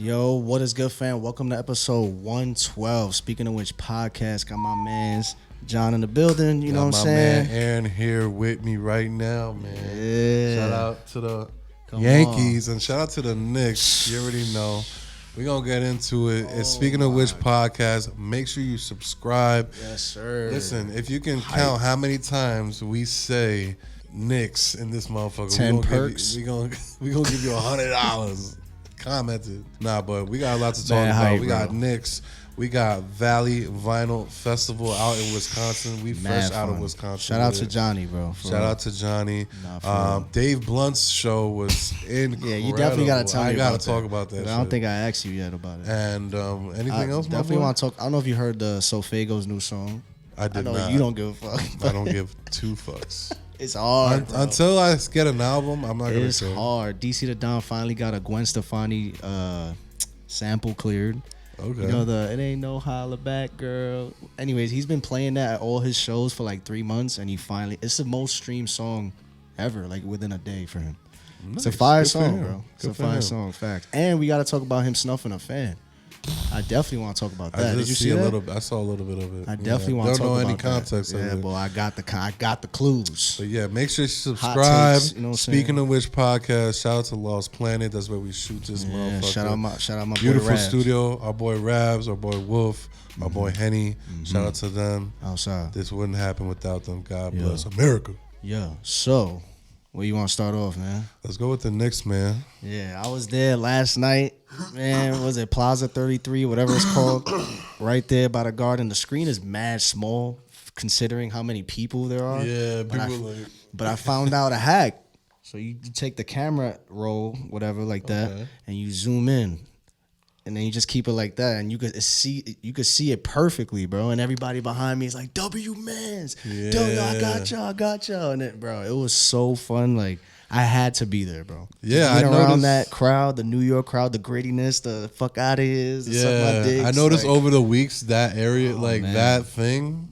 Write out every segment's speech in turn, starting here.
Yo, what is good, fam? Welcome to episode 112. Speaking of which, podcast, got my mans John in the building. You know what I'm saying? My man Aaron here with me right now, man. Yeah. Shout out to the Yankees and shout out to the Knicks. You already know. We're going to get into it. And speaking of which podcast, make sure you subscribe. Yes, sir. Listen, if you can count how many times we say Knicks in this motherfucker, 10 perks. We're going to give you $100. Commented. Nah, but we got a lot to talk Man, about. hype, We got bro. Knicks. We got Valley Vinyl Festival out in Wisconsin. We fresh out of Wisconsin. Shout out to Johnny, bro. Shout out to Johnny. Nah, for real. Dave Blunt's show was incredible. Yeah, you definitely got to tell me I about got to talk about that. I don't think I asked you yet about it. And anything else, Definitely my boy? want to talk. I don't know if you heard the Sofago's new song. I did know not. you don't give a fuck. I don't give two fucks. It's hard, bro. Until I get an album, I'm not going to It's say. hard. DC the Don finally got a Gwen Stefani sample cleared. Okay. You know it ain't no holla back, girl. Anyways, he's been playing that at all his shows for like 3 months, and it's the most streamed song ever, like within a day for him. It's a Nice. fire Good for song, him. bro. It's Good a for fire him. song, fact. And we got to talk about him snuffing a fan. I definitely want to talk about that. Did you see that? I saw a little bit of it. I definitely want to talk Don't know about any that. context of Yeah, it. boy, I got the clues. But yeah, make sure you subscribe. takes, you know what I'm Speaking saying? of which podcast, shout out to Lost Planet. That's where we shoot this Yeah, motherfucker. shout out my Beautiful boy Rabs. studio. Our boy Rabs, our boy Wolf, our boy Henny. Shout out to them. Outside. This wouldn't happen without them. God Yeah. bless America. Yeah. So, where you want to start off, man? Let's go with the Knicks, man. Yeah, I was there last night. Man, was it Plaza 33, whatever it's called? Right there by the garden. The screen is mad small considering how many people there are. Yeah, But people But I found out a hack. So you take the camera roll, whatever, like that, Okay. and you zoom in. And then you just keep it like that, and you could see it perfectly, bro. And everybody behind me is like, "W Mans, Yeah. I got y'all." And bro, it was so fun. Like I had to be there, bro. Yeah, Being I around noticed- that crowd, the New York crowd, the grittiness, the fuck out of here, the suck my dicks, I noticed like, over the weeks that area, man. that thing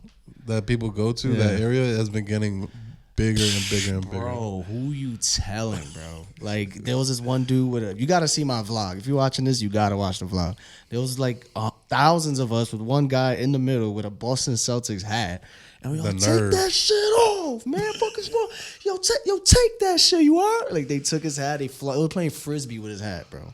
that people go to, that area has been getting bigger and bigger and bigger. Bro, who you telling, bro? Like, there was this one dude you got to see my vlog. If you're watching this, you got to watch the vlog. There was like thousands of us with one guy in the middle with a Boston Celtics hat. And we all The take nerve. that shit off, man. Fuck is wrong? Yo, take that shit. You are? Like, they took his hat. They were playing Frisbee with his hat, bro.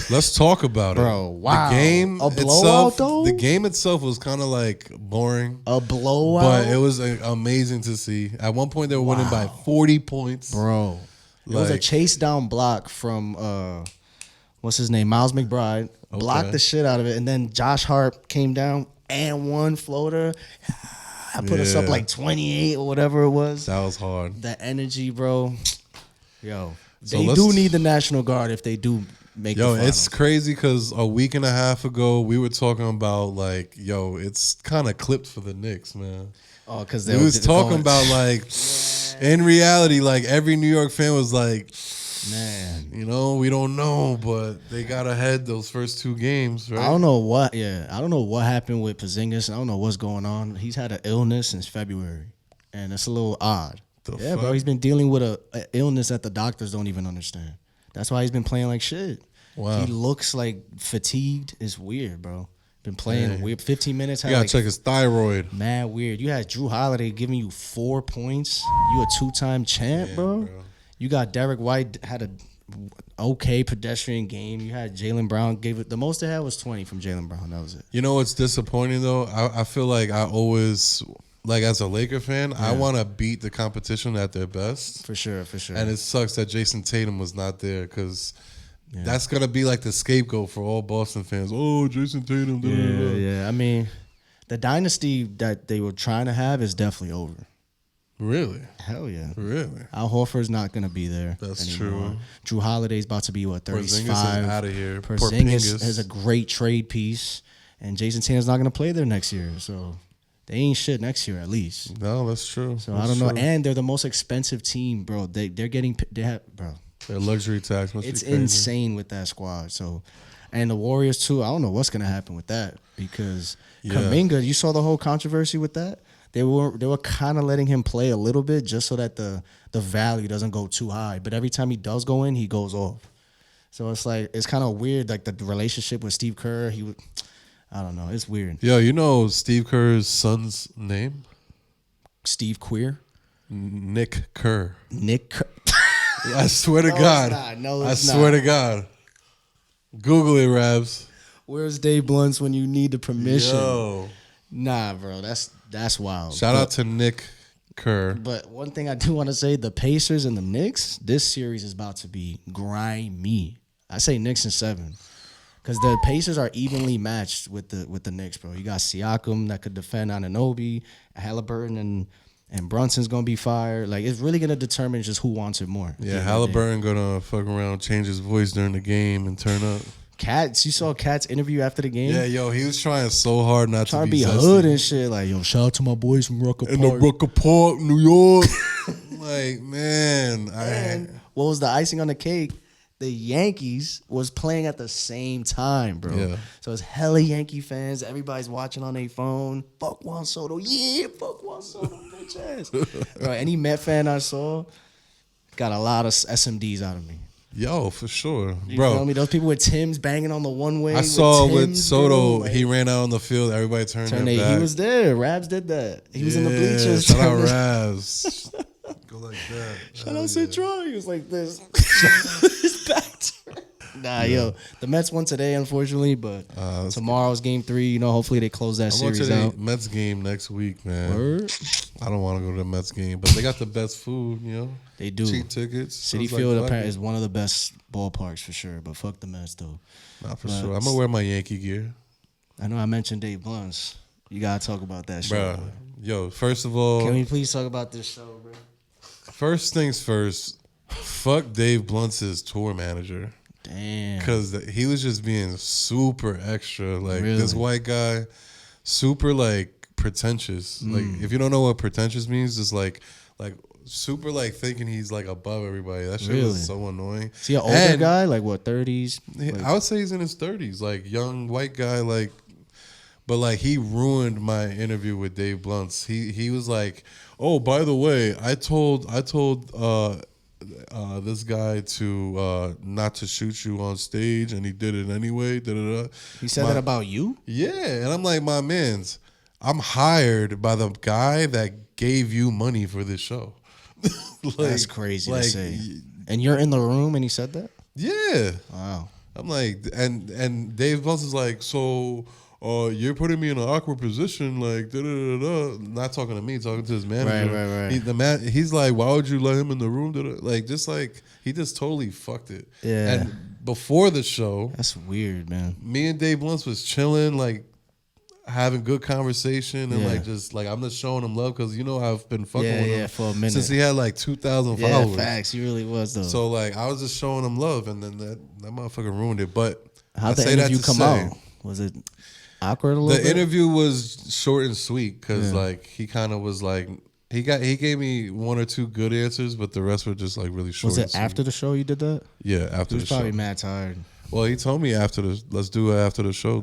Let's talk about it. Bro, wow. The game A blowout, itself, though? the game itself was kind of like boring. A blowout? But it was amazing to see. At one point, they were winning by 40 points. Bro. It was a Like- chase down block from what's his name? Miles McBride. Blocked the shit out of it. And then Josh Hart came down and one floater. I put us up Yeah. like 28 or whatever it was. That was hard. The energy, bro. Yo. So They let's- do need the National Guard if they do make Yo, the finals. it's crazy because a week and a half ago, we were talking about like, yo, it's kind of clipped for the Knicks, man. Oh, because We was talking about like, in reality, like every New York fan was like, man. you know, we don't know, but they got ahead those first two games, right? I don't know what happened with Porzingis. I don't know what's going on. He's had an illness since February, and it's a little odd. The Yeah, bro, fuck? he's been dealing with a illness that the doctors don't even understand. That's why he's been playing like shit. Wow. He looks like fatigued. It's weird, bro. Been playing Dang. weird. 15 minutes. You Had gotta like check his thyroid. mad weird. You had Drew Holiday giving you 4 points. You a 2-time champ, Yeah, bro. bro. You got Derek White had a okay pedestrian game. You had Jaylen Brown gave it the most they had was 20 from Jaylen Brown. That was it. You know what's disappointing though? I feel like I always, like as a Laker fan, I want to beat the competition at their best. For sure, for sure. And it sucks that Jason Tatum was not there because that's going to be like the scapegoat for all Boston fans. Oh, Jason Tatum. Da, da, da. yeah. I mean, the dynasty that they were trying to have is definitely over. Really? Hell yeah. Really? Al Horford's not going to be there. That's anymore. true. Drew Holiday's about to be, what, 35? Porzingis is out of here. Porzingis is a great trade piece. And Jason Tatum's not going to play there next year. So they ain't shit next year at least. No, that's true. So That's I don't know. true. And they're the most expensive team, bro. They have, bro. Their luxury tax must It's be crazy. insane with that squad. So, and the Warriors too. I don't know what's gonna happen with that because Yeah. Kuminga. You saw the whole controversy with that. They were kind of letting him play a little bit just so that the value doesn't go too high. But every time he does go in, he goes off. So it's like it's kind of weird, like the relationship with Steve Kerr. I don't know, it's weird. Yo, you know Steve Kerr's son's name? Steve Queer, Nick Kerr. Nick Kerr. I swear to God. I swear to God. Google it, Rabs. Where's Dave Blunt's when you need the permission? Yo. Nah, bro, that's wild. Shout out to Nick Kerr. But one thing I do want to say, the Pacers and the Knicks, this series is about to be grimy. I say Knicks in 7. Because the Pacers are evenly matched with the Knicks, bro. You got Siakam that could defend Anunoby, Halliburton and Brunson's going to be fired. Like, it's really going to determine just who wants it more. Yeah, Halliburton going to fuck around, change his voice during the game and turn up. Cats, you saw Cat's interview after the game? Yeah, yo, he was trying so hard not to be zesty. Hood and shit. Like, yo, shout out to my boys from Rucker Park. In the Rucker Park, New York. Like, man. What was the icing on the cake? The Yankees was playing at the same time, bro. Yeah. So it's hella Yankee fans. Everybody's watching on their phone. Fuck Juan Soto. Yeah, fuck Juan Soto, bitch ass. Bro, any Met fan I saw got a lot of SMDs out of me. Yo, for sure. You bro. Feel me? Those people with Tim's banging on the one way. I saw with Soto, bro, he ran out on the field. Everybody turned their back. He was there. Rabs did that. He was in the bleachers. Shout out Rabs. Go like that. Shout out Central. He was like this. His back turned. Nah, yo. The Mets won today, unfortunately, but tomorrow's game 3. You know, hopefully they close that series out. Mets game next week, man. Word? I don't want to go to the Mets game, but they got the best food, you know? They do. Cheap tickets. City Field apparently is one of the best ballparks for sure, but fuck the Mets, though. Nah, for sure. I'm going to wear my Yankee gear. I know I mentioned Dave Blunt's. You got to talk about that show. Bro, yo, first of all. Can we please talk about this show, bro? First things first, fuck Dave Blunt's tour manager. Damn. Because he was just being super extra. Like, this white guy, super, like, pretentious. Like, if you don't know what pretentious means, it's like super, like, thinking he's, like, above everybody. That shit was so annoying. Is he an older guy? Like, what, 30s? I would say he's in his 30s. Like, young white guy, like. But, like, he ruined my interview with Dave Blunt. He was like, oh, by the way, I told this guy to not to shoot you on stage, and he did it anyway. Da-da-da. He said that about you? Yeah, and I'm like, my mans, I'm hired by the guy that gave you money for this show. Like, that's crazy to say. And you're in the room and he said that? Yeah. Wow. I'm like, and Dave Blunt is like, so... you're putting me in an awkward position, like da-da-da-da. Not talking to me, talking to his manager. Right. He's like, why would you let him in the room? Like, just like he just totally fucked it. Yeah. And before the show, that's weird, man. Me and Dave Blunt was chilling, like having good conversation, and like just like I'm just showing him love because you know I've been fucking with him for a minute since he had like 2,000 followers. Facts, he really was though. So like I was just showing him love, and then that motherfucker ruined it. But how'd the interview come out? Was it awkward a little bit? The interview was short and sweet because like he kind of was like he gave me 1 or 2 good answers, but the rest were just like really short. Was it after the show you did that? Yeah, after the show. He was probably mad tired. Well, he told me let's do it after the show.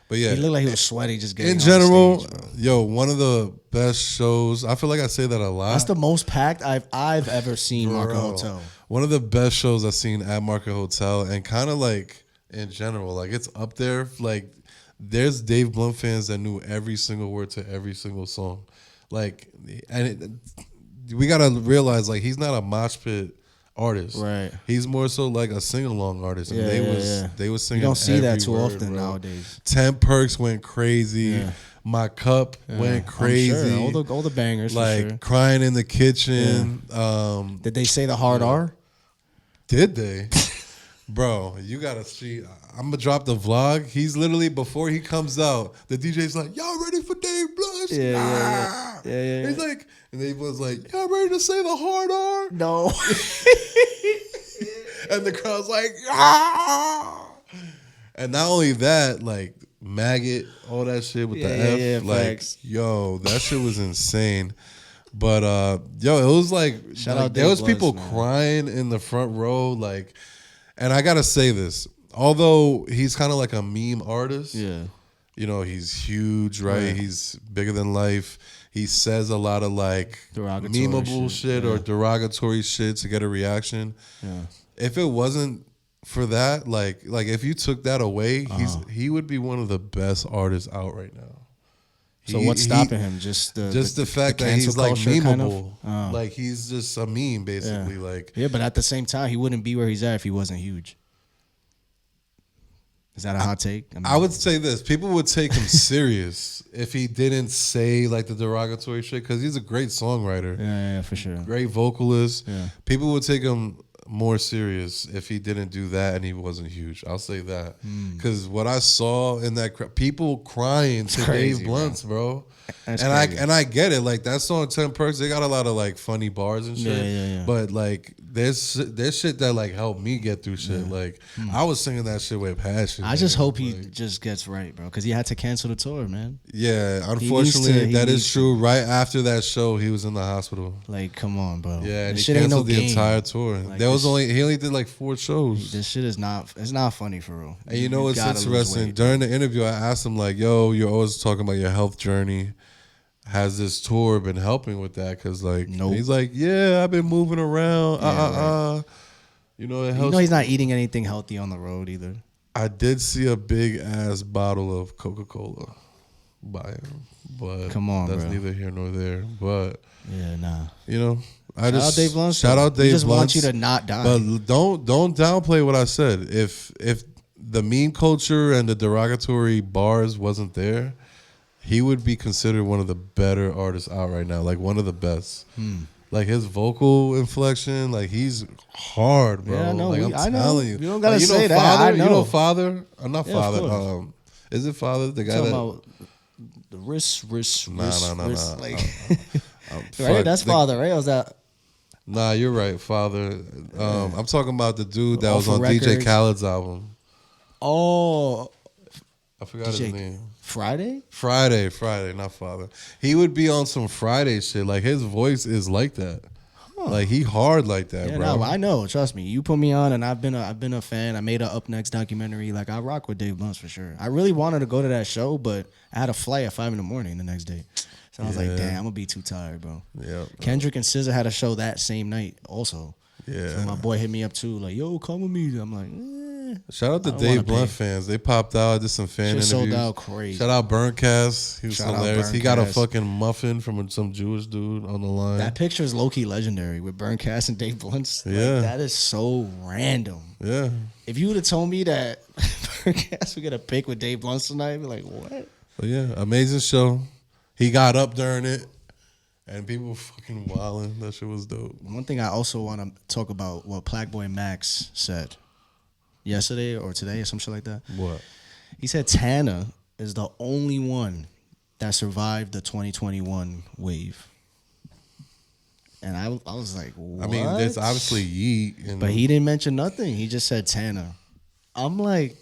But yeah, he looked like he was sweaty just getting in general. On stage, yo, one of the best shows. I feel like I say that a lot. That's the most packed I've ever seen Market Hotel. One of the best shows I've seen at Market Hotel, and kind of like in general, like it's up there. Like there's Dave Blunt fans that knew every single word to every single song. Like, and we gotta realize like he's not a mosh pit artist, right? He's more so like a sing along artist. And they was singing. You don't see that too word, often bro. Nowadays. 10 Perks went crazy. Yeah. My Cup went crazy. Sure. All the bangers, like for sure. Crying in the Kitchen. Yeah. Did they say the hard R? Did they? Bro, you gotta see. I'm gonna drop the vlog. He's literally before he comes out, the DJ's like, "Y'all ready for Dave Blunt?" Yeah. He's like, and Dave Blunt's like, "Y'all ready to say the hard R?" No. And the crowd's like, "Ah!" And not only that, like Maggot, all that shit with the F, like, yo, that shit was insane. But yo, it was like, there was people crying in the front row, like. And I gotta say this, although he's kind of like a meme artist, you know, he's huge, right? He's bigger than life. He says a lot of like memeable shit or derogatory shit to get a reaction. if it wasn't for that, like if you took that away, he would be one of the best artists out right now. So what's stopping him? Just the fact that he's like memeable. Kind of? Like he's just a meme, basically. Yeah. Like but at the same time, he wouldn't be where he's at if he wasn't huge. Is that a hot take? I would say this: people would take him serious if he didn't say like the derogatory shit, because he's a great songwriter. Yeah, for sure. Great vocalist. Yeah. People would take him more serious if he didn't do that and he wasn't huge. I'll say that, because what I saw in that people crying to Dave Blunt's, bro. That's crazy. I get it. Like that song 10 Perks, they got a lot of like funny bars and shit. Yeah. But like there's shit that like helped me get through shit. Yeah. Like I was singing that shit with passion. I just hope he just gets right, bro, because he had to cancel the tour, man. Yeah, unfortunately that is true. Right after that show, he was in the hospital. Like, come on, bro. Yeah, and he canceled the entire tour. Like, he only did like 4 shows. This shit is not funny for real. And you know what's interesting? During the interview, I asked him like, "Yo, you're always talking about your health journey. Has this tour been helping with that?" Because like, he's like, "Yeah, I've been moving around. Right. You know, it helps." You know, he's not eating anything healthy on the road either. I did see a big ass bottle of Coca-Cola by him, but come on, that's bro. neither here nor there. But yeah, nah. You know, shout out Dave Blunt. Shout out Dave Blunt. Just want you to not die. But don't downplay what I said. If the meme culture and the derogatory bars wasn't there, he would be considered one of the better artists out right now, like one of the best. Like his vocal inflection, like he's hard, bro. Yeah, no, like I know. telling you. You don't gotta like, say that. Father, I know. You know Father? I'm not Father. Is it Father? The guy that about the wrist. Nah. Like, right? That's Father, right? Or was that? Nah, you're right, Father. I'm talking about the dude that was on Records. DJ Khaled's album. Oh, I forgot his name. Friday, not Father. He would be on some Friday shit. Like his voice is like that. Like he hard like that, bro. No, I know. Trust me. You put me on, and I've been a fan. I made an Up Next documentary. Like I rock with Dave Blunt for sure. I really wanted to go to that show, but I had a flight at 5 a.m. the next day. So I was like, damn, I'm gonna be too tired, bro. Yeah. Kendrick and SZA had a show that same night also. Yeah. So my boy hit me up too, like, yo, come with me. I'm like, shout out to Dave Blunt fans. They popped out, did some fan interviews. Sold out crazy. Shout out Burncast. He was hilarious. He got a fucking muffin from some Jewish dude on the line. That picture is low-key legendary with Burncast and Dave Blunt. Yeah. Like, that is so random. Yeah. If you would have told me that Burncast would get a pic with Dave Blunt tonight, I'd be like, what? But yeah, amazing show. He got up during it. And people fucking wilding. That shit was dope. One thing I also want to talk about what Blackboy Max said yesterday or today or some shit like that. What? He said Tana is the only one that survived the 2021 wave. And I was like, what? I mean, there's obviously Yeet. But he didn't mention nothing. He just said Tana. I'm like,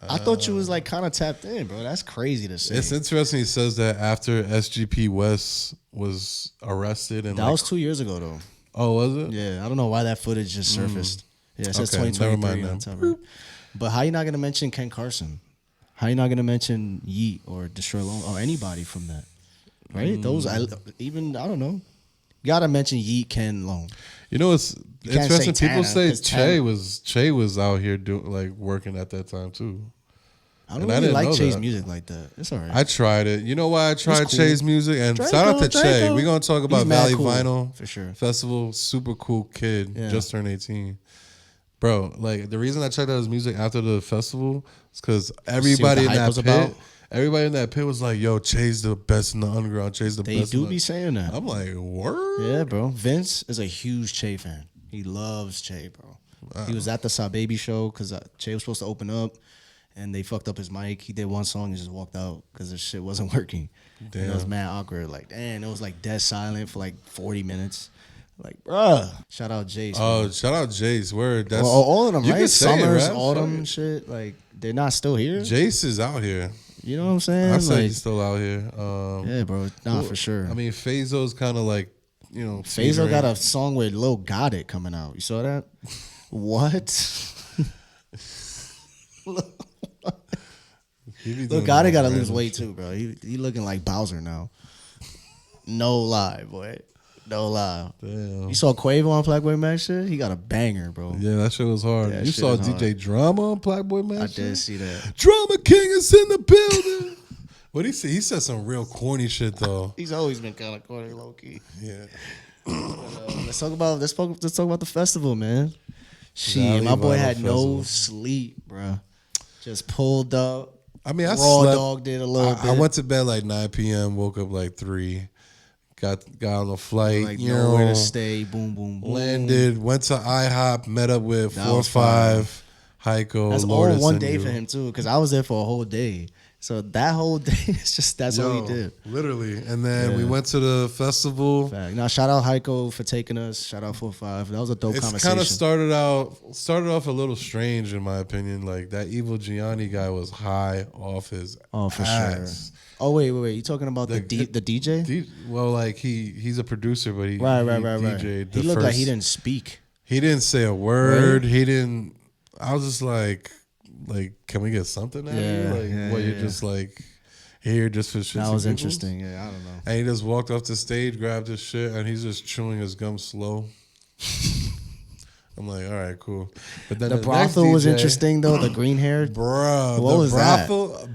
I thought you was like kind of tapped in, bro. That's crazy to say. It's interesting. He says that after SGP West was arrested, and that was 2 years ago, though. Oh, was it? Yeah, I don't know why that footage just surfaced. Yeah, it says Okay, 2023 on top. Right? But how you not gonna mention Ken Carson? How you not gonna mention Yeet or Destroy Lone or anybody from that? Right? Those I don't know. You gotta mention Yeet, Ken, Lone. You know, it's interesting. People say Che Tana was out here working at that time too. I don't really like Che's music like that. It's all right. I tried it. You know why I tried cool. Che's music? And shout out to Che. We're going to talk about Valley Vinyl for sure. Festival. Super cool kid. Yeah. Just turned 18. Bro, like the reason I checked out his music after the festival is because everybody in that pit was like, yo, Che's the best in the underground. Che's the best. They do be saying that. I'm like, word? Yeah, bro. Vince is a huge Che fan. He loves Che, bro. Wow. He was at the Sa Baby show because Che was supposed to open up. And they fucked up his mic. He did one song and just walked out because the shit wasn't working. Damn. And it was mad awkward. Like, damn, it was like dead silent for like 40 minutes. Like, bruh. Shout out Jace. Oh, bro. Shout out Jace. Word. That's all of them, right? Summers, right? autumn, shit. Like, they're not still here. Jace is out here. You know what I'm saying? I say he's still out here. Yeah, bro. Nah, for sure. I mean, Fazo's kind of like, you know. Fazo got a song with Lil Got It coming out. You saw that? What? Lil Gotti gotta lose weight too, bro. He looking like Bowser now. No lie, boy. No lie. Damn. You saw Quavo on Blackboy Max shit? He got a banger, bro. Yeah, that shit was hard. Yeah, you saw DJ Drama on Blackboy Max? I did see that. Drama King is in the building. What he say? He said some real corny shit though. He's always been kind of corny, low key. Yeah. Let's talk about the festival, man. Shit, my boy had no sleep, bro. Just pulled up. I mean, I raw slept. Dog did a little bit. I went to bed like 9 p.m. Woke up like 3. Got on a flight. Like nowhere to stay. Boom, boom, boom. Landed. Went to IHOP. Met up with 4 or 5. Heiko. That's Lourdes, all one day for him too, because I was there for a whole day. So that whole day, that's all he did. Literally. And then we went to the festival. Fact. Now, shout out Heiko for taking us. Shout out 4-5. That was a dope conversation. It kind of started off a little strange in my opinion. Like that Evil Gianni guy was high off his for ass. Sure. Oh wait. You talking about the DJ? Well, like he's a producer, but he right. DJ'd He looked like he didn't speak. He didn't say a word. Right? He didn't. I was just like, can we get something out of you? Like, you're just like here just for shit. That was interesting. Yeah, I don't know. And he just walked off the stage, grabbed his shit, and he's just chewing his gum slow. I'm like, all right, cool. But then the brothel was interesting though. The green hair, bro. What was that?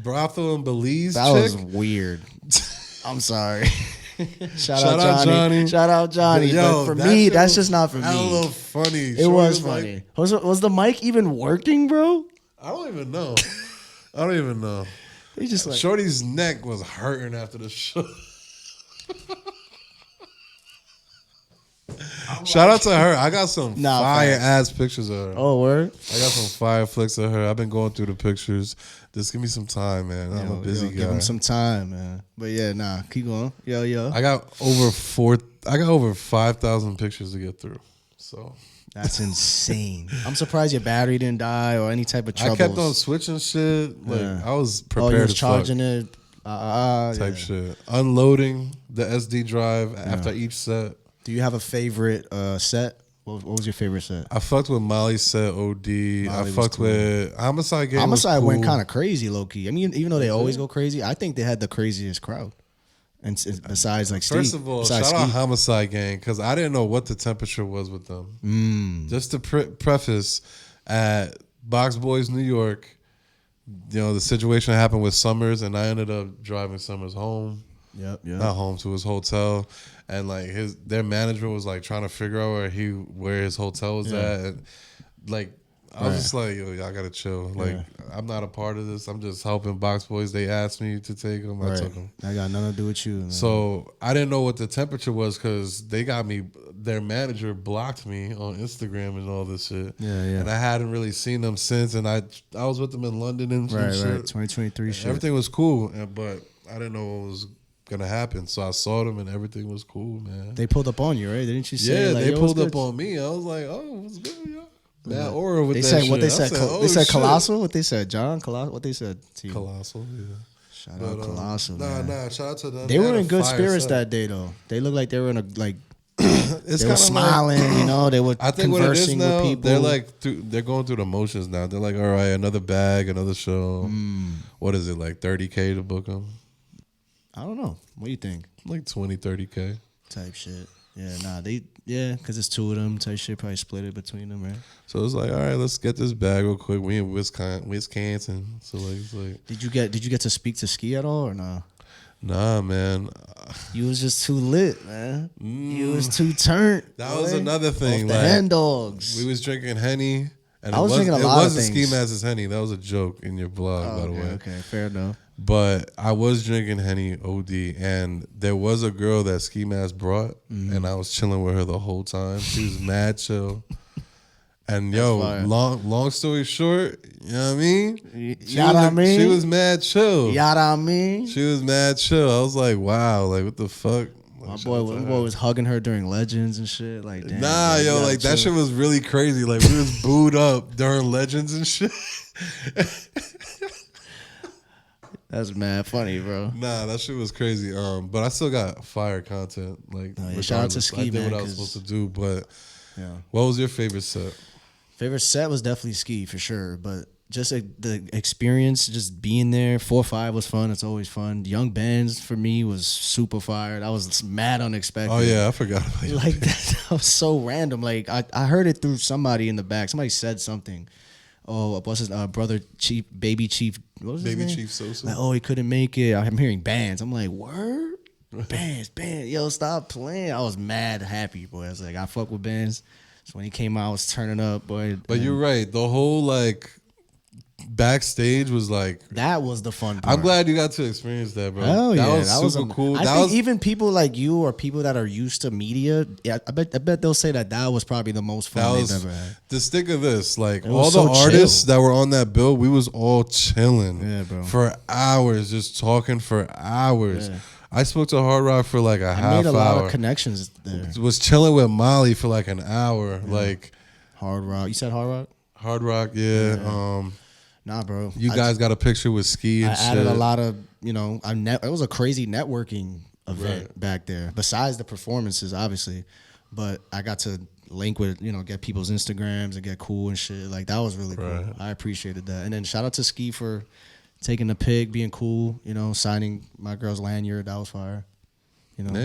Brothel in Belize. That chick? was weird. I'm sorry. Shout out Johnny. Shout out Johnny. Yo, but for me, that's just not for me. That was a little funny. It was funny. Like, was the mic even working, bro? I don't even know. He just like Shorty's neck was hurting after the show. Shout out to her. I got some fire ass pictures of her. Oh, word? I got some fire flicks of her. I've been going through the pictures. Just give me some time, man. I'm a busy guy. Give him some time, man. But yeah, keep going. Yo. I got over 5,000 pictures to get through. So that's insane. I'm surprised your battery didn't die or any type of troubles. I kept on switching shit. Like I was prepared. You was charging it. Type shit. Unloading the SD drive after each set. Do you have a favorite set? What was your favorite set? I fucked with Molly's set OD. I fucked with Homicide Game. Homicide went kind of crazy, low key. I mean, even though they always go crazy, I think they had the craziest crowd. And besides, like, first of all, shout out Homicide Gang because I didn't know what the temperature was with them. Just to preface, at Box Boys, New York, the situation happened with Summers, and I ended up driving Summers home. Yep. Not home, to his hotel, and like their management was like trying to figure out where his hotel was at, and like I was just like, yo, y'all gotta chill. Like I'm not a part of this. I'm just helping Box Boys. They asked me to take them. I took them. I got nothing to do with you, man. So I didn't know what the temperature was because they got me. Their manager blocked me on Instagram and all this shit. Yeah. And I hadn't really seen them since, and I was with them in London and shit. 2023 shit. Everything was cool, but I didn't know what was gonna happen. So I saw them and everything was cool, man. They pulled up on you, right? Didn't you say? Yeah, like, they pulled up on me. I was like, oh, what's good, y'all? That aura with they that said shit. what they said. They said shit. Colossal. What they said, John. Colossal. What they said to you. Colossal. Yeah. Shout out Colossal. Nah. Shout out to them. They were in good spirits that day, though. They looked like they were in a like. It's they were smiling, They were I think conversing what it is now, with people. they're like they're going through the motions now. They're like, all right, another bag, another show. What is it, like $30K to book them? I don't know. What do you think? Like 20, $30K type shit. Yeah, because it's two of them type shit. Probably split it between them, right? So it's like, all right, let's get this bag real quick. We in Wisconsin, so like, it's like. Did you get to speak to Ski at all or no? Nah, man. You was just too lit, man. You was too turned. That was another thing. Off the hen dogs. We was drinking Henny. And I was drinking a lot of things. It wasn't Ski Mask's Henny. That was a joke in your blog, by the way. Okay, fair enough. But I was drinking Henny OD, and there was a girl that Ski Mask brought, and I was chilling with her the whole time. She was mad chill. And long story short, you know what I mean? She was mad chill. She was mad chill. I was like, wow, like what the fuck? My boy was hugging her during Legends and shit. Like, damn. Nah, yo, like that shit was really crazy. Like we was booed up during Legends and shit. That's mad funny, bro. Nah, that shit was crazy. But I still got fire content. Like, shout out to Ski, I did man, what I was supposed to do. But yeah, what was your favorite set? Favorite set was definitely Ski for sure. But just the experience, just being there. 4-5 was fun. It's always fun. Young Bands for me was super fire. That was mad unexpected. Oh yeah, I forgot about you. Like that was so random. Like I heard it through somebody in the back. Somebody said something. Oh, what's his brother Chief, Baby Chief? What was his name? Chief Sosa. Like, oh, he couldn't make it. I'm hearing Bands. I'm like, word? Bands. Yo, stop playing. I was mad happy, boy. I was like, I fuck with Bands. So when he came out, I was turning up, boy. But you're right. The whole like backstage was like, that was the fun part. I'm glad you got to experience that, bro. Oh that yeah, was super cool. I think even people like you or people that are used to media, yeah, I bet they'll say that was probably the most fun they've ever had. Just think of this, like all so the artists that were on that bill, we was all chilling for hours, just talking for hours. Yeah. I spoke to Hard Rock for like a half hour. I made a lot of connections there. Was chilling with Molly for like an hour. Yeah. Like Hard Rock. You said Hard Rock? Hard Rock, yeah. Nah, bro. You guys got a picture with Ski and shit. I added a lot of, it was a crazy networking event back there. Besides the performances, obviously. But I got to link with, get people's Instagrams and get cool and shit. Like, that was really cool. I appreciated that. And then shout out to Ski for taking the pig, being cool, signing my girl's lanyard. That was fire. He could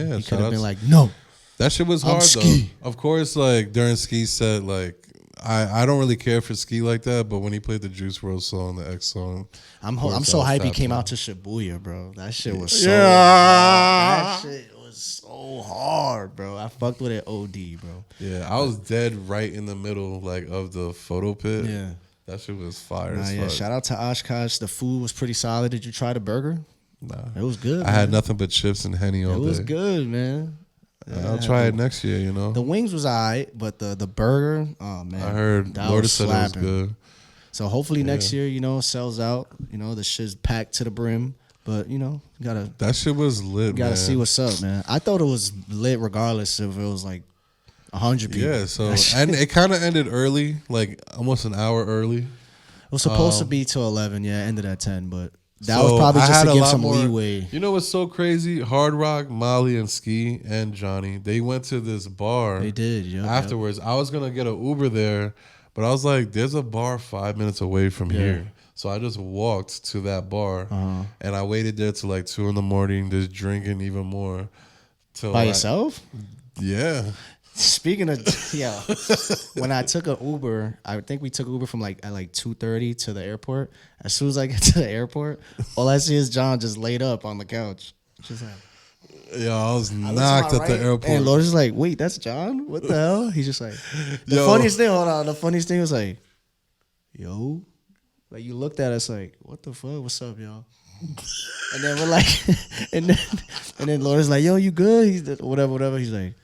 have been like, no. That shit was hard, though. Of course, like, during Ski's set, like, I don't really care for Ski like that, but when he played the Juice WRLD song, the X song, I'm so hyped he came out to Shibuya, bro. That shit was so hard. That shit was so hard, bro. I fucked with it OD, bro. Yeah, I was dead right in the middle, like, of the photo pit. Yeah. That shit was fire as fuck. Shout out to Oshkosh. The food was pretty solid. Did you try the burger? Nah. It was good. I had nothing but chips and Henny all day. It was good, man. Yeah, I'll try it next year, The wings was alright, but the burger, oh man. I heard Lourdes said it was good. So hopefully next year, sells out. The shit's packed to the brim. But, gotta. That shit was lit, gotta see what's up, man. I thought it was lit regardless if it was like 100 people. Yeah, so and it kind of ended early, like almost an hour early. It was supposed to be till 11, ended at 10, but that was probably just to give some leeway. You know what's so crazy? Hard Rock, Molly, and Ski and Johnny, they went to this bar. They did, yeah. Afterwards, I was gonna get an Uber there, but I was like, "There's a bar 5 minutes away from here." So I just walked to that bar, and I waited there till like 2 a.m, just drinking even more. By yourself? Yeah. Speaking of, when I took an Uber, I think we took Uber from at 2:30 to the airport. As soon as I get to the airport, all I see is John just laid up on the couch. Just like, I was knocked at the airport. And Lourdes is like, wait, that's John? What the hell? He's just like, the funniest thing was like, yo. Like, you looked at us like, what the fuck? What's up, y'all? And then we're like, and then Lourdes like, yo, you good? He's whatever. He's like,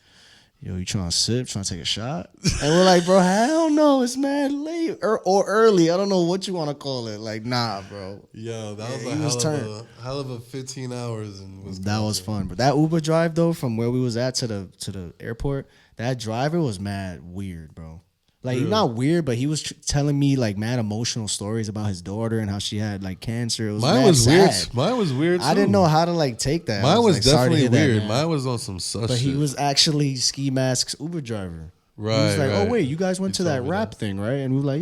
yo, you trying to sip, trying to take a shot? And we're like, bro, hell no, it's mad late or early. I don't know what you want to call it. Like, nah, bro. Yo, that was a hell of a 15 hours. That was fun. But that Uber drive, though, from where we was at to the airport, that driver was mad weird, bro. Like, not weird, but he was telling me, like, mad emotional stories about his daughter and how she had, like, cancer. It was Mine was sad. Weird. Mine was weird, too. I didn't know how to, like, take that. Mine was definitely weird. That, mine was on some sus But shit. he was actually Ski Mask's Uber driver. Right, he was like, oh, wait, you guys went to that rap thing, right? And we were like,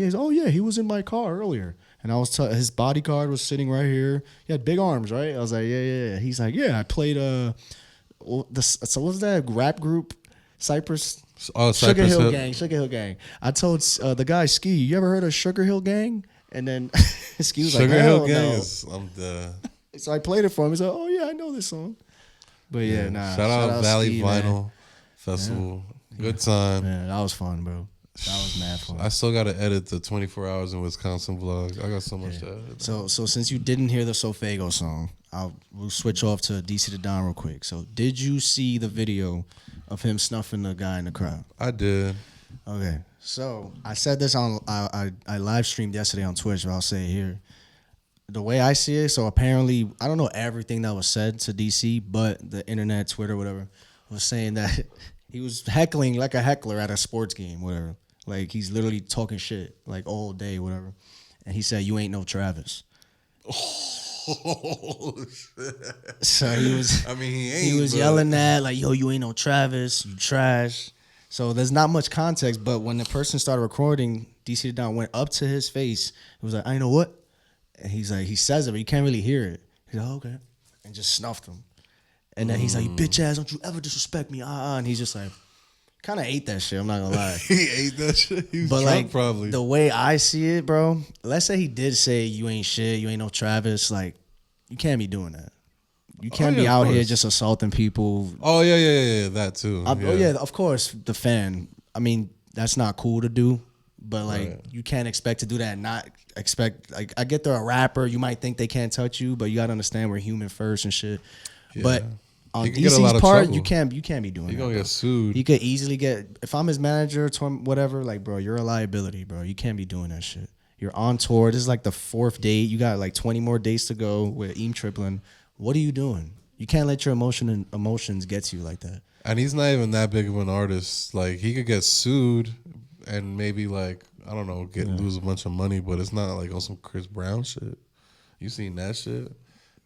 he was in my car earlier. And I was his bodyguard was sitting right here. He had big arms, right? I was like, yeah. He's like, I played, so what's that rap group? Cypress? Sugar Hill Gang. I told the guy, Ski, you ever heard of Sugar Hill Gang? And then Ski was Sugar like, Hill Gang no. I'm dead. So I played it for him. He's like, oh yeah, I know this song. But shout out Valley Ski, Vinyl man. Festival. Good time. Yeah, that was fun, bro. That was mad fun. I still got to edit the 24 hours in Wisconsin vlog. I got so much to edit. So since you didn't hear the Sofago song, we'll switch off to DC to Don real quick. So did you see the video of him snuffing the guy in the crowd? I did. Okay. So I said this on I live streamed yesterday on Twitch, but I'll say it here. The way I see it, so apparently I don't know everything that was said to DC, but the internet, Twitter, whatever, was saying that he was heckling like a heckler at a sports game, whatever. Like, he's literally talking shit like all day, whatever. And he said, "You ain't no Travis." Oh shit! So he was. I mean, he was yelling that like, "Yo, you ain't no Travis, you trash." So there's not much context, but when the person started recording, DC the Don went up to his face. It was like, I know what? And he's like, he says it, but you can't really hear it. He's like, oh, okay. And just snuffed him. And then he's like, bitch ass, don't you ever disrespect me. And he's just like, kind of ate that shit. I'm not gonna lie. He ate that shit. He was but drunk, like, probably. The way I see it, bro, let's say he did say you ain't shit, you ain't no Travis. Like, you can't be doing that. You can't be out here just assaulting people. Oh, yeah. That too. Oh, yeah, of course, the fan. I mean, that's not cool to do. But, like, you can't expect to do that and not expect... Like, I get they're a rapper. You might think they can't touch you, but you got to understand we're human first and shit. Yeah. But on DC's part, you can't be doing that. You're going to get sued. He could easily get... If I'm his manager, whatever, like, bro, you're a liability, bro. You can't be doing that shit. You're on tour. This is, like, the 4th date. You got, like, 20 more dates to go with Eam Triplin. What are you doing? You can't let your emotions get to you like that. And he's not even that big of an artist. Like, he could get sued and maybe, like, I don't know, lose a bunch of money, but it's not like on some Chris Brown shit. You seen that shit?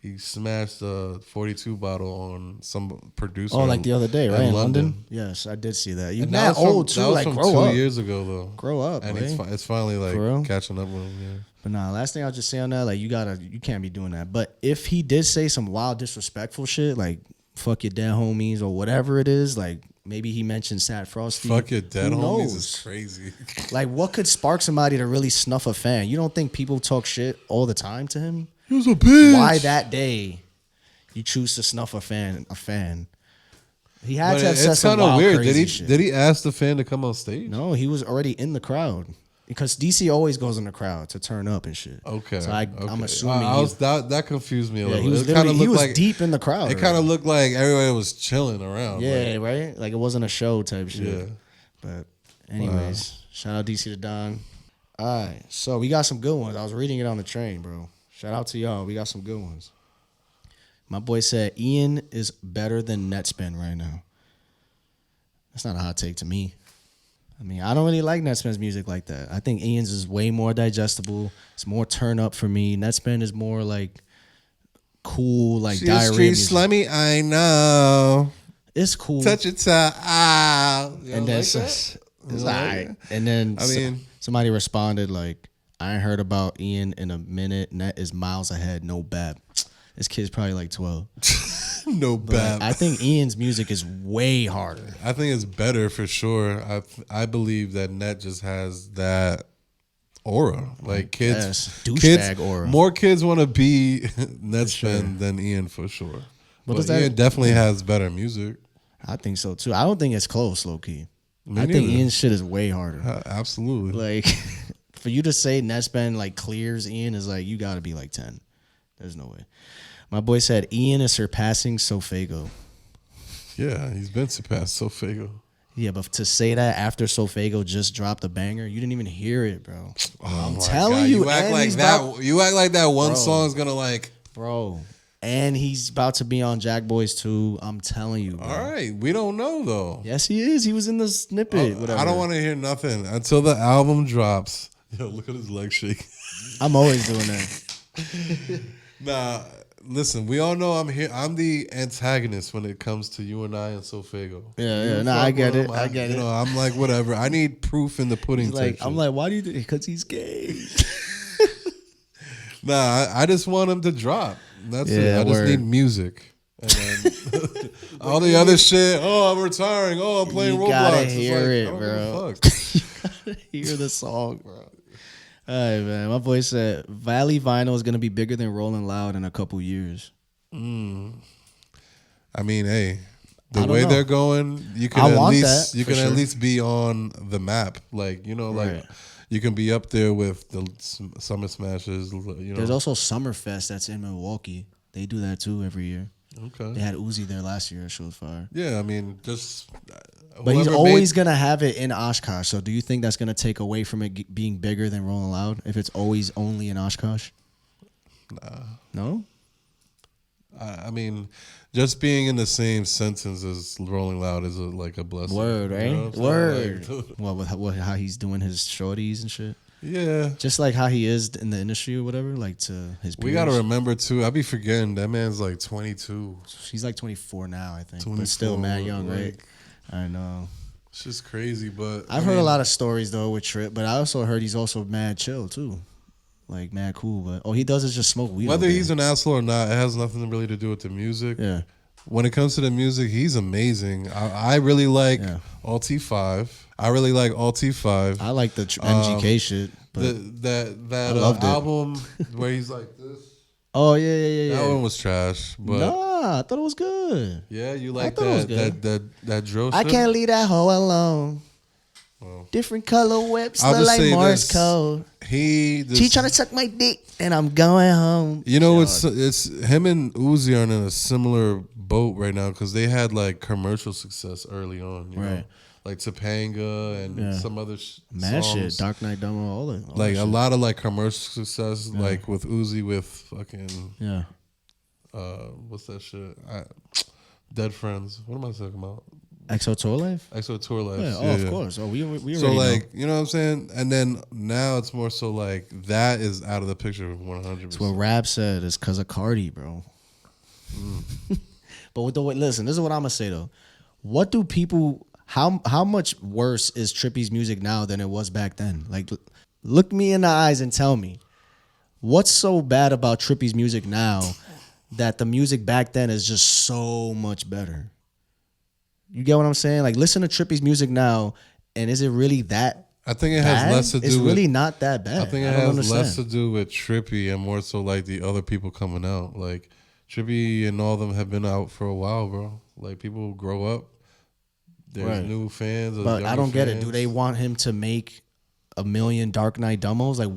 He smashed a 42 bottle on some producer. Oh, like the other day, right? In London? Yes, I did see that. You're not old, too. Like, grow up. That was from 2 years ago, though. Grow up, and it's finally, like, catching up with him, yeah. But nah, last thing I'll just say on that, like, you can't be doing that. But if he did say some wild disrespectful shit, like, fuck your dead homies or whatever it is, like, maybe he mentioned Sat Frosty. Fuck your dead homies is crazy. Like, what could spark somebody to really snuff a fan? You don't think people talk shit all the time to him? He was a bitch. Why that day you choose to snuff a fan? He had to have said some wild, weird. Crazy shit. Did he ask the fan to come on stage? No, he was already in the crowd. Because DC always goes in the crowd to turn up and shit. Okay. So I'm assuming that confused me a little. He was deep in the crowd. It kind of looked like everybody was chilling around. Yeah, right? Like it wasn't a show type shit. Yeah. But anyways, shout out DC the Don. All right. So we got some good ones. I was reading it on the train, bro. Shout out to y'all. We got some good ones. My boy said Ian is better than Netspin right now. That's not a hot take to me. I mean, I don't really like Netspin's music like that. I think Ian's is way more digestible. It's more turn up for me. Netspin is more like cool, like she diarrhea street music. Slummy, I know. It's cool. Touch it out. And then it's all right. And then somebody responded like, I ain't heard about Ian in a minute. Net is miles ahead. No bad. This kid's probably like 12. No bad. I think Ian's music is way harder. I think it's better for sure. I believe that Net just has that aura. Like kids, douchebag aura. More kids want to be Netspin than Ian for sure. But Ian definitely has better music. I think so too. I don't think it's close, low key. I think Ian's shit is way harder. Absolutely. Like for you to say Netspin like clears Ian is like you got to be like 10. There's no way. My boy said Ian is surpassing Sofago. Yeah, he's been surpassed Sofago. Yeah, but to say that after Sofago just dropped a banger, you didn't even hear it, bro. I'm telling you, you act like that. You act like that one song's gonna like, bro. And he's about to be on Jack Boys 2. I'm telling you, bro. All right, we don't know though. Yes, he is. He was in the snippet. Whatever. I don't want to hear nothing until the album drops. Yo, look at his leg shake. I'm always doing that. Nah. Listen, we all know I'm here. I'm the antagonist when it comes to you and I and Sofago. Yeah. No, I get it. I get it. You know, I'm like, whatever. I need proof in the pudding. I'm like, why do you do it? Because he's gay. Nah, I just want him to drop. That's it. I just need music. And then all the other shit. Oh, I'm retiring. Oh, I'm playing Roblox. You gotta hear it, bro. You gotta hear the song, bro. All right, man. My boy said Valley Vinyl is gonna be bigger than Rolling Loud in a couple years. I mean, hey, the way they're going, you can at least be on the map. Like like you can be up there with the Summer Smashes. You know, there's also Summerfest that's in Milwaukee. They do that too every year. Okay, they had Uzi there last year. It was fire. Yeah, I mean, just. But he's always going to have it in Oshkosh. So do you think that's going to take away from it being bigger than Rolling Loud if it's always only in Oshkosh? Nah. No? I mean, just being in the same sentence as Rolling Loud is like a blessing. Word, right? You know Word. Like, how he's doing his shorties and shit? Yeah. Just like how he is in the industry or whatever, like to his peers. We got to remember, too, I be forgetting that man's like 22. He's like 24 now, I think. But still mad young, right? I know. It's just crazy, but I've heard a lot of stories though with Trip, but I also heard he's also mad chill too, like mad cool. But all he does is just smoke weed. Whether he's an asshole or not, it has nothing really to do with the music. Yeah. When it comes to the music, he's amazing. I really like All T5. I really like All T5. I like the MGK shit. But that album where he's like this. Oh yeah. That one was trash. But nah, I thought it was good. Yeah, you like that drill shit? I can't leave that hoe alone. Well, different color whips look like Morse code. She trying to suck my dick, and I'm going home. You know, it's him and Uzi are in a similar boat right now because they had like commercial success early on. You know? Like Topanga and some other mad songs. shit, Dark Knight Demo, all like that a lot of like commercial success, like with Uzi with fucking what's that shit? Dead Friends. What am I talking about? XO Tour Life? XO Tour Life. Yeah, of course. Oh, we already so like know. You know what I'm saying? And then now it's more so like that is out of the picture 100%. That's what Rap said. It's because of Cardi, bro. But with the way, listen, this is what I'm gonna say though. What do people? How much worse is Trippy's music now than it was back then? Like, look me in the eyes and tell me, what's so bad about Trippy's music now that the music back then is just so much better? You get what I'm saying? Like, listen to Trippy's music now, and is it really that? I think it has less to do. It's really not that bad. I think it has less to do with Trippy and more so like the other people coming out. Like Trippy and all of them have been out for a while, bro. Like people grow up. There's new fans. But I don't get it. Do they want him to make 1 million Dark Knight demos? Like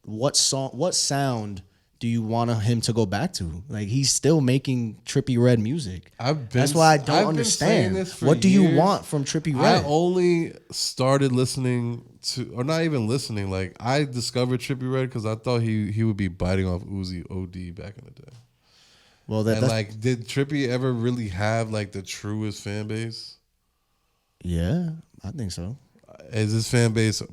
what sound do you want him to go back to? Like he's still making Trippy Red music. That's why I don't understand. What do you want from Trippy Red? I only started listening to, or not even listening. Like I discovered Trippy Red because I thought he would be biting off Uzi OD back in the day. Well, like, did Trippy ever really have like the truest fan base? Yeah, I think so. Is his fan base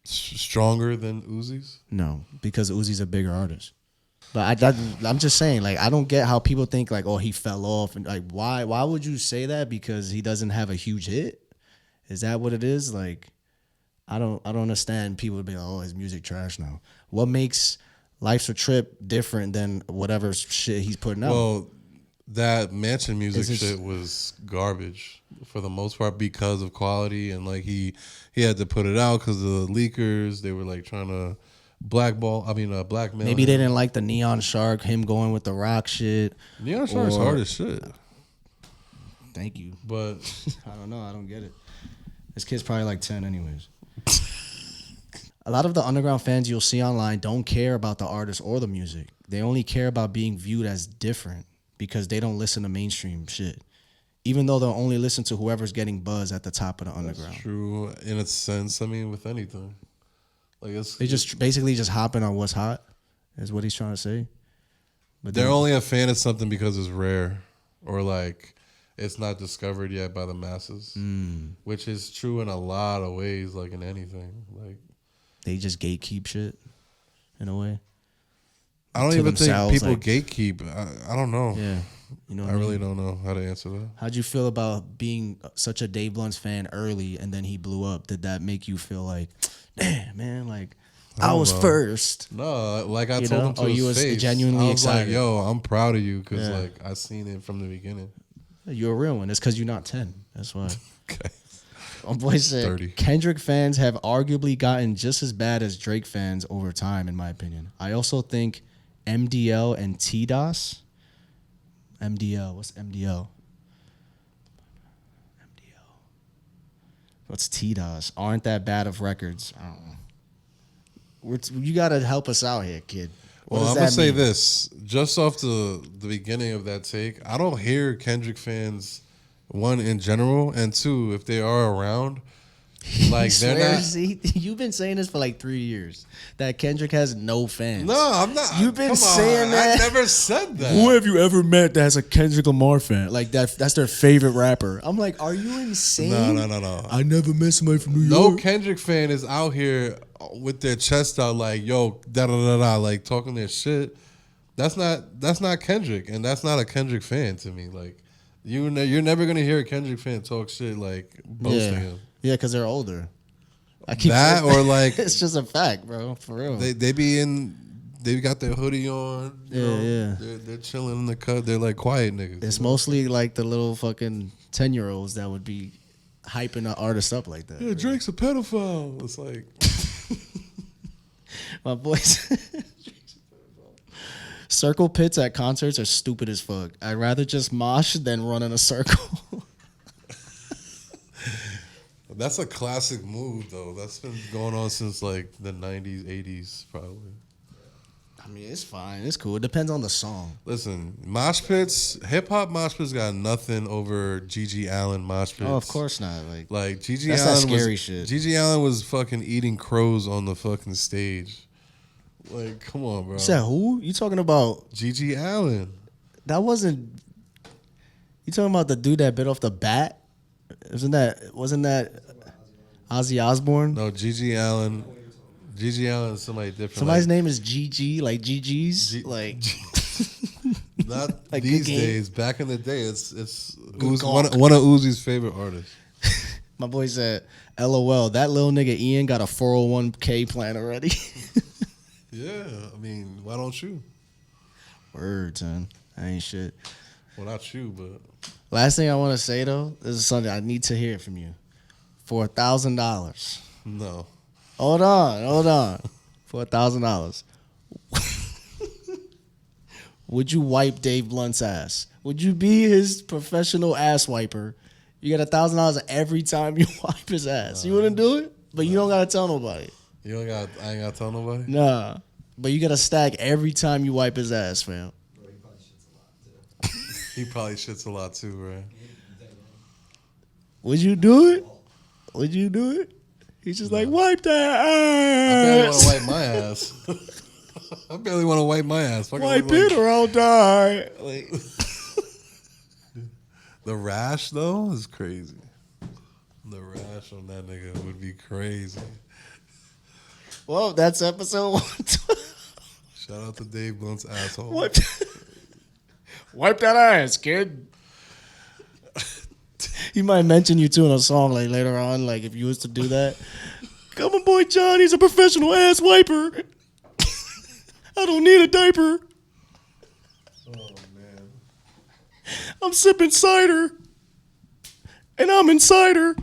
stronger than Uzi's? No, because Uzi's a bigger artist. But I'm just saying, like, I don't get how people think like, oh, he fell off, and like, why would you say that? Because he doesn't have a huge hit? Is that what it is? Like, I don't understand people being like, oh, his music trash now. What makes Life's a Trip different than whatever shit he's putting out? Well, that Mansion music shit was garbage for the most part because of quality, and like he had to put it out because of the leakers. They were like trying to blackmail. Maybe they didn't like the Neon Shark, him going with the rock shit. Neon Shark's hard as shit. Thank you, but I don't know. I don't get it. This kid's probably like 10 anyways. A lot of the underground fans you'll see online don't care about the artist or the music. They only care about being viewed as different because they don't listen to mainstream shit. Even though they'll only listen to whoever's getting buzz at the top of the underground. That's true, in a sense. I mean, with anything. Like they just basically just hopping on what's hot, is what he's trying to say. But they're only a fan of something because it's rare. Or like it's not discovered yet by the masses. Which is true in a lot of ways, like in anything. Like they just gatekeep shit in a way. I don't even think people gatekeep. I don't know. Yeah. You know I really don't know how to answer that. How'd you feel about being such a Dave Blunt's fan early and then he blew up? Did that make you feel like, damn, man, like I was first? No, like I told him to his face. Genuinely I was excited. Like, yo, I'm proud of you because like I seen it from the beginning. You're a real one. It's because you're not 10. That's why. Okay. My boy said 30. Kendrick fans have arguably gotten just as bad as Drake fans over time, in my opinion. I also think MDL and T-DOS. MDL. What's MDL? MDL. What's T-DOS? Aren't that bad of records? I don't know. You got to help us out here, kid. Well, I'm going to say this. Just off the beginning of that take, I don't hear Kendrick fans, one, in general, and two, if they are around, like they're not. You've been saying this for like 3 years that Kendrick has no fans. No, I'm not. You've been saying that. I never said that. Who have you ever met that's a Kendrick Lamar fan? Like that's their favorite rapper. I'm like, are you insane? No. I never met somebody from New York. No Kendrick fan is out here with their chest out like, yo, da like talking their shit. That's not Kendrick, and that's not a Kendrick fan to me. Like you're never gonna hear a Kendrick fan talk shit like boasting him. Yeah, because they're older. I keep that or like it's just a fact, bro. For real. They got their hoodie on. Yeah. They're chilling in the cut. They're like quiet niggas. It's mostly like the little fucking 10-year-olds that would be hyping an artist up like that. Yeah, Drake's a pedophile. It's like my boys. Circle pits at concerts are stupid as fuck. I'd rather just mosh than run in a circle. That's a classic move, though. That's been going on since like the 90s, 80s, probably. I mean, it's fine. It's cool. It depends on the song. Listen, mosh pits, hip hop mosh pits got nothing over Gigi Allen mosh pits. Oh, of course not. Like Gigi that's Allen that scary shit. Gigi Allen was fucking eating crows on the fucking stage. Like, come on, bro. You said who? You talking about Gigi Allen? That wasn't. You talking about the dude that bit off the bat? Wasn't that Ozzy Osbourne? No, Gigi Allen. Gigi Allen is somebody different. Somebody's name is GG, like GG's, like. Not like these days. Back in the day, it's one of Uzi's favorite artists. My boy said, "LOL, that little nigga Ian got a 401k plan already." Yeah, I mean, why don't you? Words, man. I ain't shit. Well, not you, but last thing I want to say though, this is something I need to hear from you. For $1,000. No. Hold on. For $1,000. Would you wipe Dave Blunt's ass? Would you be his professional ass wiper? You get $1,000 every time you wipe his ass. You wouldn't do it? But you don't gotta tell nobody. I ain't gotta tell nobody? Nah. But you gotta stack every time you wipe his ass, fam. He probably shits a lot too, right? Would you do it? He's just like, wipe that ass. I barely want to wipe my ass. I barely want to wipe my ass. Wipe it or I'll die. Like, the rash, though, is crazy. The rash on that nigga would be crazy. Well, that's episode 1. Shout out to Dave Blunt's asshole. Wipe that ass, kid. He might mention you too in a song like later on, like if you was to do that. Come on, boy, John. He's a professional ass wiper. I don't need a diaper. Oh man. I'm sipping cider, and I'm insider.